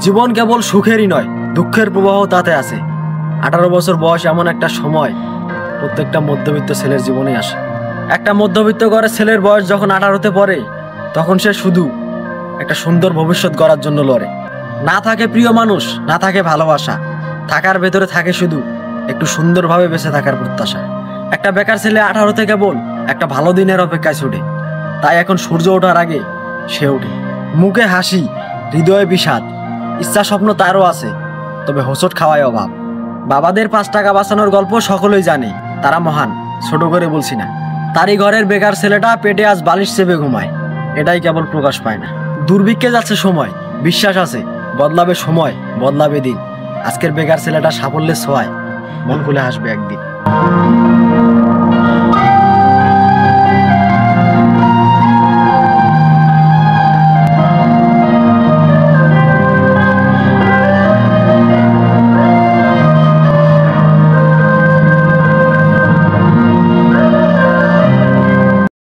জীবন কেবল সুখেরই নয়, দুঃখের প্রবাহ তাতে আছে। 18 বছর বয়স এমন একটা সময় প্রত্যেকটা মধ্যবিত্ত ছেলের জীবনে আসে। একটা মধ্যবিত্ত ঘরের ছেলের বয়স যখন 18তে পড়ে, তখন সে শুধু একটা সুন্দর ভবিষ্যৎ গড়ার জন্য লড়ে। না থাকে প্রিয় মানুষ, না থাকে ভালোবাসা, থাকার ভেতরে থাকে শুধু একটু সুন্দরভাবে বেঁচে থাকার প্রত্যাশা। একটা বেকার ছেলে 18 থেকে কেবল একটা ভালো দিনের অপেক্ষায় ছুটে। তাই এখন সূর্য ওঠার আগে সে ওঠে। মুখে হাসি, হৃদয়ে বিষাদ, ইচ্ছা স্বপ্ন তারও আছে, তবে হোঁচট খাওয়ায় অভাব। বাবাদের 5 টাকা বাঁচানোর গল্প সকলেই জানে, তারা মহান, ছোট করে বলছি না। তারই ঘরের বেকার ছেলেটা পেটে আজ বালিশ চেপে ঘুমায়, এটাই কেবল প্রকাশ পায় না। দুর্ভিক্ষে যাচ্ছে সময়, বিশ্বাস আছে বদলাবে সময়, বদলাবে দিন। আজকের বেকার ছেলেটা সাফল্যের ছোঁয়ায় মন খুলে হাসবে একদিন।